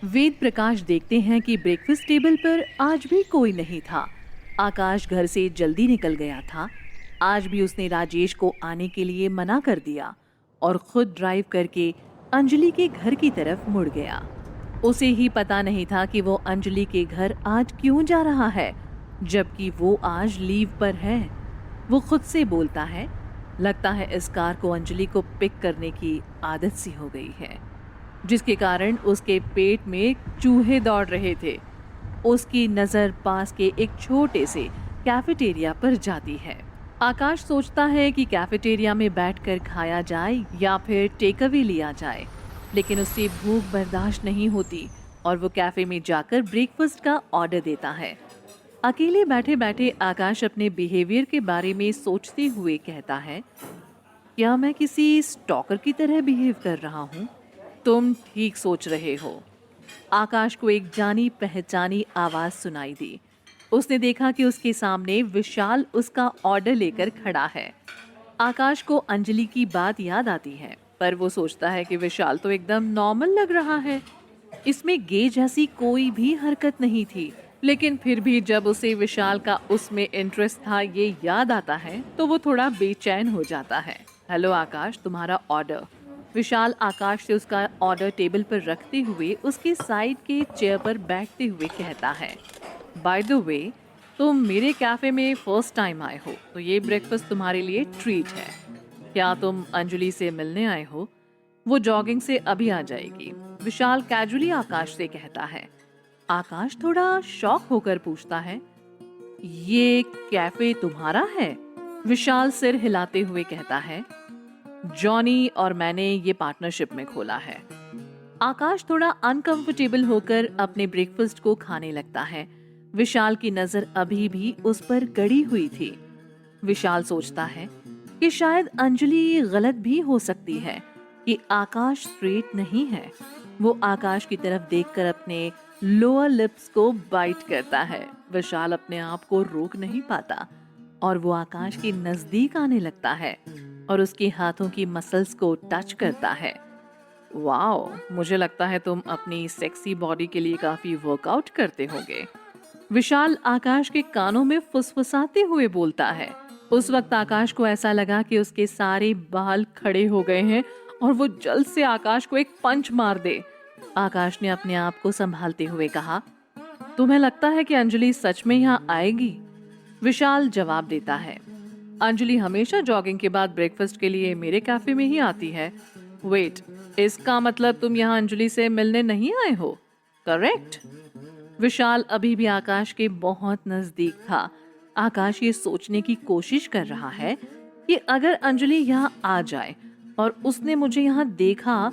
वेद प्रकाश देखते हैं कि ब्रेकफास्ट टेबल पर आज भी कोई नहीं था। आकाश घर से जल्दी निकल गया था। आज भी उसने राजेश को आने के लिए मना कर दिया और खुद ड्राइव करके अंजलि के घर की तरफ मुड़ गया। उसे ही पता नहीं था कि वो अंजलि के घर आज क्यों जा रहा है, जबकि वो आज लीव पर है। वो खुद से बोलता है, लगता है इस कार को अंजलि को पिक करने की आदत सी हो गई है, जिसके कारण उसके पेट में चूहे दौड़ रहे थे। उसकी नज़र पास के एक छोटे से कैफेटेरिया पर जाती है। आकाश सोचता है कि कैफेटेरिया में बैठकर खाया जाए या फिर टेक अवे लिया जाए, लेकिन उससे भूख बर्दाश्त नहीं होती और वो कैफे में जाकर ब्रेकफास्ट का ऑर्डर देता है। अकेले बैठे बैठे आकाश अपने बिहेवियर के बारे में सोचते हुए कहता है, क्या मैं किसी स्टॉकर की तरह बिहेव कर रहा हूँ? तुम ठीक सोच रहे हो। आकाश को एक जानी पहचानी आवाज सुनाई दी। उसने देखा कि उसके सामने विशाल उसका ऑर्डर लेकर खड़ा है। आकाश को अंजलि की बात याद आती है, पर वो सोचता है कि विशाल तो एकदम नॉर्मल लग रहा है। इसमें गे जैसी कोई भी हरकत नहीं थी, लेकिन फिर भी जब उसे विशाल का उसमें इंटरेस्ट था ये याद आता है तो वो थोड़ा बेचैन हो जाता है। हेलो आकाश, तुम्हारा ऑर्डर। विशाल आकाश से उसका ऑर्डर टेबल पर रखते हुए उसके साइड के चेयर पर बैठते हुए कहता है, बाय द वे, तुम मेरे कैफे में फर्स्ट टाइम आए हो तो ये ब्रेकफास्ट तुम्हारे लिए ट्रीट है। क्या तुम अंजलि से मिलने आए हो? वो जॉगिंग से अभी आ जाएगी, विशाल कैजुअली आकाश से कहता है। आकाश थोड़ा शॉक होकर पूछता है, ये कैफे तुम्हारा है? विशाल सिर हिलाते हुए कहता है, जॉनी और मैंने ये पार्टनरशिप में खोला है। आकाश थोड़ा अनकंफर्टेबल होकर अपने ब्रेकफास्ट को खाने लगता है। विशाल की नजर अभी भी उस पर गड़ी हुई थी। विशाल सोचता है कि शायद अंजलि गलत भी हो सकती है कि आकाश स्ट्रेट नहीं है। वो आकाश की तरफ देखकर अपने लोअर लिप्स को बाइट करता है। विशाल अपने आप को रोक नहीं पाता और वो आकाश के नजदीक आने लगता है और उसके हाथों की मसल्स को टच करता है। वाओ, मुझे लगता है तुम अपनी सेक्सी बॉडी के लिए काफी वर्कआउट करते होगे। विशाल आकाश के कानों में फुसफुसाते हुए बोलता है। उस वक्त आकाश को ऐसा लगा कि उसके सारे बाल खड़े हो गए हैं और वो जल्द से आकाश को एक पंच मार दे। आकाश ने अपने आप को संभालते हुए कहा, तुम्हें लगता है कि अंजलि सच में यहाँ आएगी? विशाल जवाब देता है, अंजलि हमेशा जॉगिंग के बाद ब्रेकफास्ट के लिए मेरे कैफे में ही आती है। वेट, इसका मतलब तुम यहाँ अंजलि से मिलने नहीं आए हो, करेक्ट? विशाल अभी भी आकाश के बहुत नजदीक था। आकाश ये सोचने की कोशिश कर रहा है कि अगर अंजलि यहाँ आ जाए और उसने मुझे यहाँ देखा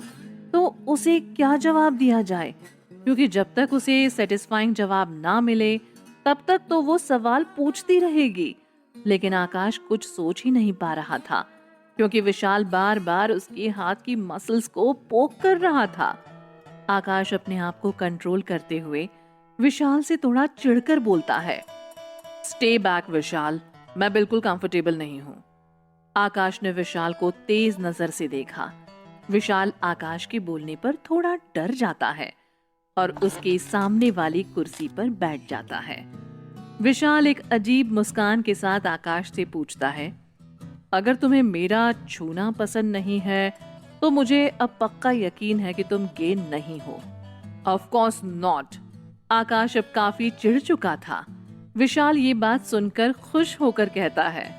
तो उसे क्या जवाब दिया जाए, क्योंकि जब तक उसे सेटिस्फाइंग जवाब ना मिले तब तक तो वो सवाल पूछती रहेगी। लेकिन आकाश कुछ सोच ही नहीं पा रहा था, क्योंकि विशाल बार बार उसके हाथ की मसल्स को पोक कर रहा था। आकाश अपने आप को कंट्रोल करते हुए विशाल से थोड़ा चिढ़कर बोलता है, स्टे बैक विशाल, मैं बिल्कुल कंफर्टेबल नहीं हूँ। आकाश ने विशाल को तेज नजर से देखा। विशाल आकाश के बोलने पर थोड़ा डर जाता है और उसके सामने वाली कुर्सी पर बैठ जाता है। विशाल एक अजीब मुस्कान के साथ आकाश से पूछता है, अगर तुम्हें मेरा छूना पसंद नहीं है तो मुझे अब पक्का यकीन है कि तुम गे नहीं हो। Of course not. आकाश अब काफी चिढ़ चुका था। विशाल ये बात सुनकर खुश होकर कहता है,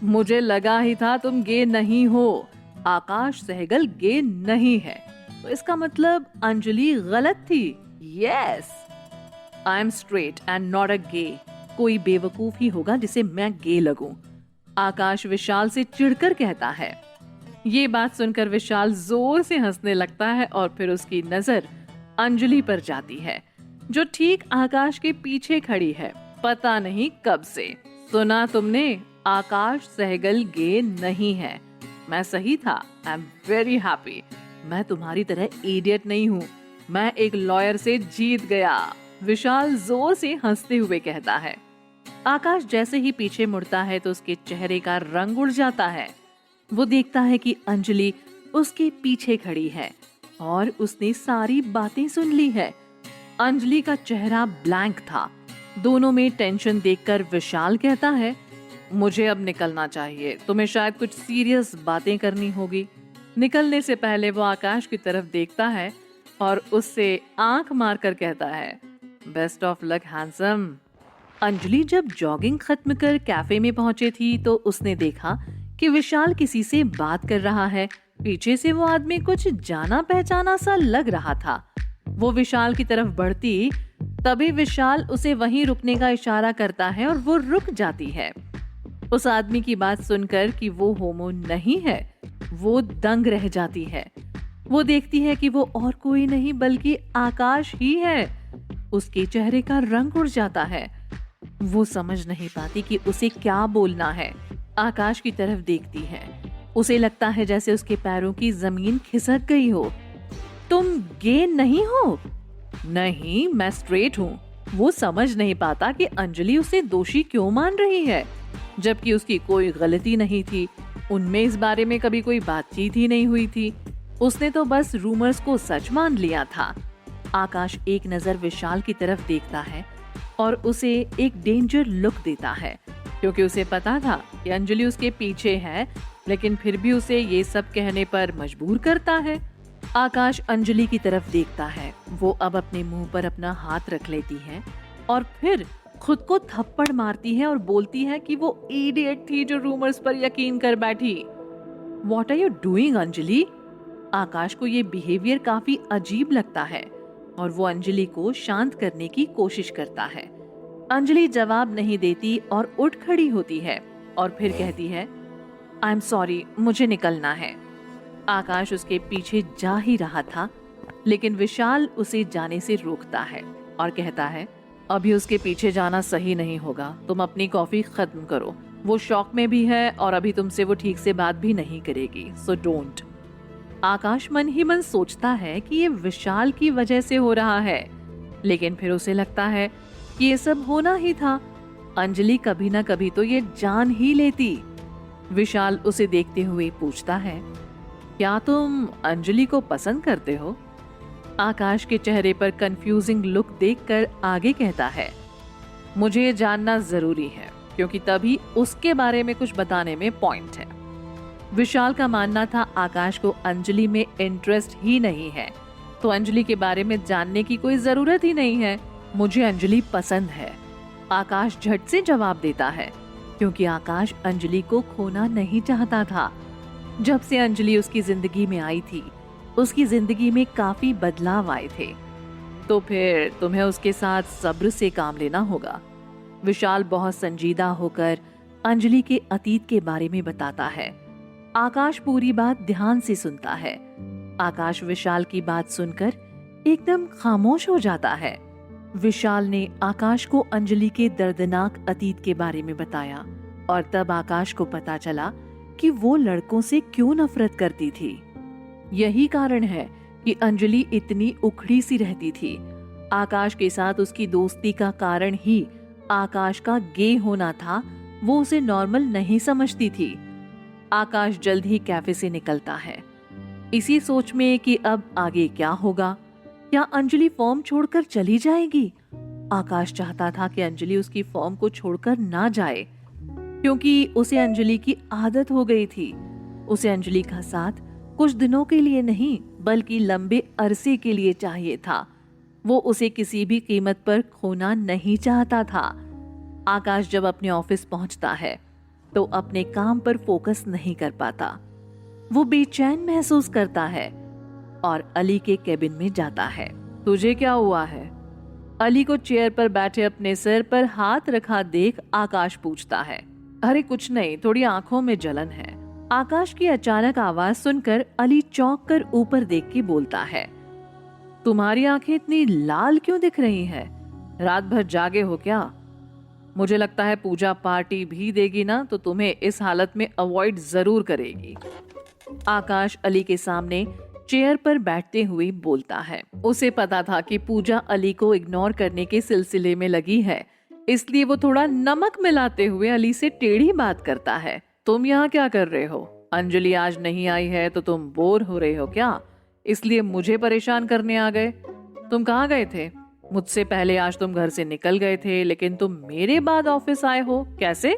मुझे लगा ही था तुम गे नहीं हो। आकाश सहगल गे नहीं है, तो इसका मतलब अंजलि गलत थी। Yes, I am straight and not a gay. कोई बेवकूफ ही होगा जिसे मैं गे लगूं। आकाश विशाल से चिढ़कर कहता है। ये बात सुनकर विशाल जोर से हंसने लगता है और फिर उसकी नजर अंजलि पर जाती है, जो ठीक आकाश के पीछे खड़ी है, पता नहीं कब से। सुना तुमने, आकाश सहगल गे नहीं है। मैं सही था। I am very happy. मैं तुम्हारी तरह इडियट नहीं हूँ। मैं एक लॉयर से जीत गया। विशाल जोर से हंसते हुए कहता है। आकाश जैसे ही पीछे मुड़ता है तो उसके चेहरे का रंग उड़ जाता है। वो देखता है कि अंजलि उसके पीछे खड़ी है और उसने सारी बातें सुन ली है अंजलि का चेहरा ब्लैंक था। दोनों में टेंशन देखकर विशाल कहता है, मुझे अब निकलना चाहिए, तुम्हें शायद कुछ सीरियस बातें करनी होगी। निकलने से पहले वो आकाश की तरफ देखता है और उससे आंख मारकर कहता है, best of luck handsome. Anjali जब जॉगिंग खत्म कर कैफे में पहुंचे थी तो उसने देखा कि विशाल किसी से बात कर रहा है। पीछे से वो आदमी कुछ जाना पहचाना सा लग रहा था। वो विशाल की तरफ बढ़ती, तभी विशाल उसे वहीं रुकने का इशारा करता है और वो रुक जाती है। उस आदमी की बात सुनकर कि वो होमो नहीं है, वो दंग रह जाती है। वो देखती है कि वो और कोई नहीं बल्कि आकाश ही है। उसके चेहरे का रंग उड़ जाता है। वो समझ नहीं पाती कि उसे क्या बोलना है। आकाश की तरफ देखती है। उसे लगता है जैसे उसके पैरों की जमीन खिसक गई हो। तुम गे नहीं हो? नहीं, मैं स्ट्रेट हूँ। वो समझ नहीं पाता कि अंजलि उसे दोषी क्यों मान रही है, जबकि उसकी कोई गलती नहीं थी। उनमें इस बारे में कभी कोई बातचीत ही नहीं हुई थी। उसने तो बस रूमर्स को सच मान लिया था। आकाश एक नजर विशाल की तरफ देखता है और उसे एक डेंजर लुक देता है, क्योंकि उसे पता था कि अंजलि उसके पीछे है, लेकिन फिर भी उसे ये सब कहने पर मजबूर करता है। आकाश अंजलि की तरफ देखता है। वो अब अपने मुंह पर अपना हाथ रख लेती है और फिर खुद को थप्पड़ मारती है और बोलती है कि वो इडियट थी जो रूमर्स पर यकीन कर बैठी। What are you doing, Anjali? आकाश को ये बिहेवियर काफी अजीब लगता है और वो अंजलि को शांत करने की कोशिश करता है। अंजलि जवाब नहीं देती और उठ खड़ी होती है और फिर कहती है, आई एम सॉरी, मुझे निकलना है। आकाश उसके पीछे जा ही रहा था, लेकिन विशाल उसे जाने से रोकता है और कहता है, अभी उसके पीछे जाना सही नहीं होगा। तुम अपनी कॉफी खत्म करो। वो शॉक में भी है और अभी तुमसे वो ठीक से बात भी नहीं करेगी, सो डोंट। आकाश मन ही मन सोचता है कि ये विशाल की वजह से हो रहा है, लेकिन फिर उसे लगता है कि ये सब होना ही था। अंजलि कभी ना कभी तो ये जान ही लेती। विशाल उसे देखते हुए पूछता है, क्या तुम अंजलि को पसंद करते हो? आकाश के चेहरे पर कंफ्यूजिंग लुक देखकर आगे कहता है, मुझे ये जानना जरूरी है, क्योंकि तभी उसके बारे में कुछ बताने में पॉइंट है। विशाल का मानना था आकाश को अंजलि में इंटरेस्ट ही नहीं है, तो अंजलि के बारे में जानने की कोई जरूरत ही नहीं है। मुझे अंजलि पसंद है, आकाश झट से जवाब देता है, क्योंकि आकाश अंजलि को खोना नहीं चाहता था। जब से अंजलि उसकी जिंदगी में आई थी, उसकी जिंदगी में काफी बदलाव आए थे, तो फिर तुम्हें उसके साथ सब्र से काम लेना होगा। विशाल बहुत संजीदा होकर अंजलि के अतीत के बारे में बताता है। आकाश पूरी बात ध्यान से सुनता है। आकाश विशाल की बात सुनकर एकदम खामोश हो जाता है। विशाल ने आकाश को अंजलि के दर्दनाक अतीत के बारे में बताया और तब आकाश को पता चला कि वो लड़कों से क्यों नफरत करती थी। यही कारण है कि अंजलि इतनी उखड़ी सी रहती थी। आकाश के साथ उसकी दोस्ती का कारण ही आकाश का गे होना था। वो उसे नॉर्मल नहीं समझती थी। आकाश जल्द ही कैफे से निकलता है, इसी सोच में कि अब आगे क्या होगा। क्या अंजलि फॉर्म छोड़कर चली जाएगी? आकाश चाहता था कि अंजलि उसकी फॉर्म को छोड़कर ना जाए, क्योंकि उसे अंजलि की आदत हो गई थी। उसे अंजलि का साथ कुछ दिनों के लिए नहीं बल्कि लंबे अरसे के लिए चाहिए था। वो उसे किसी भी कीमत पर खोना नहीं चाहता था। आकाश जब अपने ऑफिस पहुंचता है तो अपने काम पर फोकस नहीं कर पाता। वो बेचैन महसूस करता है और अली के केबिन में जाता है। तुझे क्या हुआ है? अली को चेयर पर बैठे अपने सिर पर हाथ रखा देख आकाश पूछता है। अरे कुछ नहीं, थोड़ी आंखों में जलन है। आकाश की अचानक आवाज सुनकर अली चौंक कर ऊपर देख के बोलता है, तुम्हारी आंखें इतनी लाल क्यों दिख रही हैं? रात भर जागे हो क्या? मुझे लगता है पूजा पार्टी भी देगी ना तो तुम्हें इस हालत में अवॉइड जरूर करेगी। आकाश अली के सामने चेयर पर बैठते हुए बोलता है। उसे पता था कि पूजा अली को इग्नोर करने के सिलसिले में लगी है, इसलिए वो थोड़ा नमक मिलाते हुए अली से टेढ़ी बात करता है। तुम यहाँ क्या कर रहे हो? अंजलि आज नहीं आई है तो तुम बोर हो रहे हो क्या? इसलिए मुझे परेशान करने आ गए? तुम कहाँ गए थे? मुझसे पहले आज तुम घर से निकल गए थे, लेकिन तुम मेरे बाद ऑफिस आए हो, कैसे?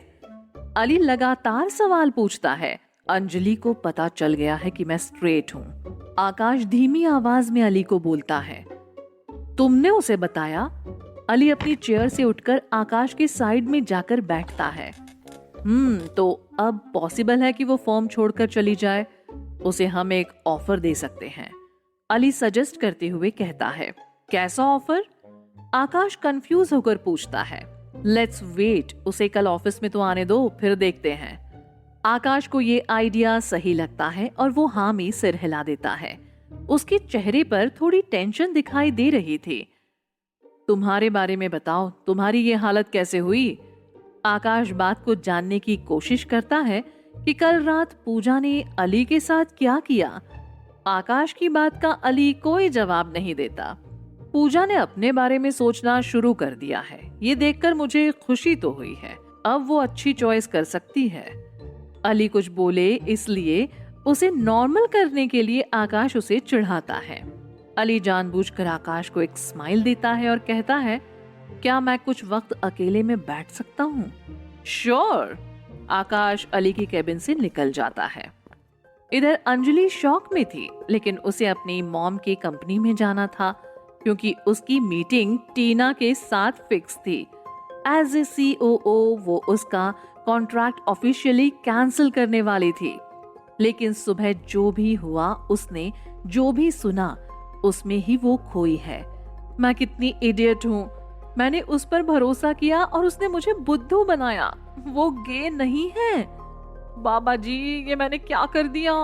अली लगातार सवाल पूछता है। अंजलि को पता चल गया है कि मैं स्ट्रेट हूँ। आकाश धीमी आवाज में अली को बोलता है, तुमने उसे बताया? अली अपनी चेयर से उठकर आकाश के साइड में जाकर बैठता है। तो अब पॉसिबल है कि वो फॉर्म छोड़कर चली जाए। उसे हम एक ऑफर दे सकते हैं, अली सजेस्ट करते हुए कहता है। कैसा ऑफर? आकाश कंफ्यूज होकर पूछता है। लेट्स वेट, उसे कल ऑफिस में तो आने दो, फिर देखते हैं। आकाश को ये आइडिया सही लगता है और वो हाँ में सिर हिला देता है। उसके चेहरे पर थोड़ी टेंशन दिखाई दे रही थी। तुम्हारे बारे में बताओ, तुम्हारी ये हालत कैसे हुई? आकाश बात को जानने की कोशिश करता है कि कल रात पूजा ने अली के साथ क्या किया। आकाश की बात का अली कोई जवाब नहीं देता। पूजा ने अपने बारे में सोचना शुरू कर दिया है, ये देखकर मुझे खुशी तो हुई है। अब वो अच्छी चॉइस कर सकती है। अली कुछ बोले इसलिए उसे नॉर्मल करने के लिए आकाश उसे चिढ़ाता है। अली जानबूझकर आकाश को एक स्माइल देता है और कहता है, क्या मैं कुछ वक्त अकेले में बैठ सकता हूँ? श्योर। आकाश अली की केबिन से निकल जाता है। इधर अंजलि शॉक में थी, लेकिन उसे अपनी मॉम की कंपनी में जाना था क्योंकि उसकी मीटिंग टीना के साथ फिक्स थी। एज ए COO वो उसका कॉन्ट्रैक्ट ऑफिशियली कैंसिल करने वाली थी। लेकिन सुबह जो भी हुआ, उसने जो भी सुना, उसमें ही वो खोई है। मैं कितनी इडियट हूँ। मैंने उस पर भरोसा किया और उसने मुझे बुद्धू बनाया। वो गे नहीं है। बाबा जी, ये मैंने क्या कर दिया?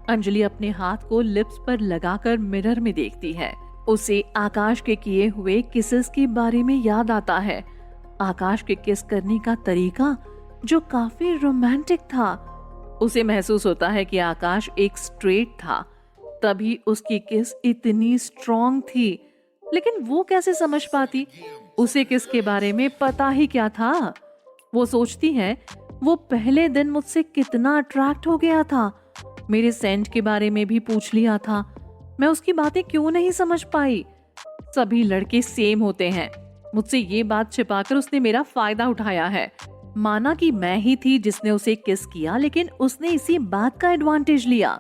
अंजलि अपने हाथ को लिप्स पर लगाकर मिरर में देखती है। उसे आकाश के किए हुए किसेस के बारे में याद आता है। आकाश के किस करने का तरीका जो काफी रोमांटिक था। उसे महसूस होता है कि आकाश एक स्ट्रेट था, तभी उसकी किस इतनी स्ट्रॉन्ग थी। लेकिन वो कैसे समझ पाती? उसे किस के बारे में पता ही क्या था? वो सोचती है, वो पहले दिन मुझसे कितना अट्रैक्ट हो गया था। मेरे सेंट के बारे में भी पूछ लिया था। मैं उसकी बातें क्यों नहीं समझ पाई? सभी लड़के सेम होते हैं। मुझसे ये बात छिपाकर उसने मेरा फायदा उठाया है। माना कि मैं ही थी जिसने उसे किस किया, लेकिन उसने इसी बात का एडवांटेज लिया।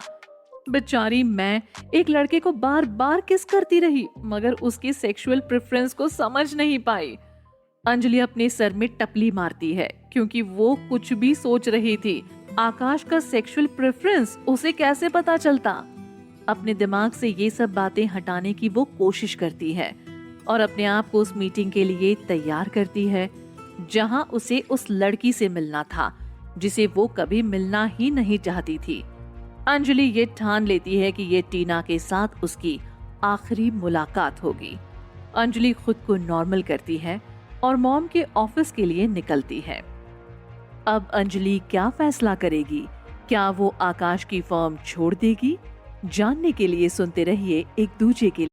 बेचारी मैं एक लड़के को बार बार किस करती रही, मगर उसके सेक्सुअल प्रेफरेंस को समझ नहीं पाई। अंजलि अपने सर में टपली मारती है क्योंकि वो कुछ भी सोच रही थी। आकाश का सेक्सुअल प्रेफरेंस उसे कैसे पता चलता? अपने दिमाग से ये सब बातें हटाने की वो कोशिश करती है और अपने आप को उस मीटिंग के लिए तैयार करती है जहां उसे उस लड़की से मिलना था जिसे वो कभी मिलना ही नहीं चाहती थी। अंजलि ये ठान लेती है कि ये टीना के साथ उसकी आखिरी मुलाकात होगी। अंजलि खुद को नॉर्मल करती है और मॉम के ऑफिस के लिए निकलती है। अब अंजलि क्या फैसला करेगी? क्या वो आकाश की फर्म छोड़ देगी? जानने के लिए सुनते रहिए एक दूजे के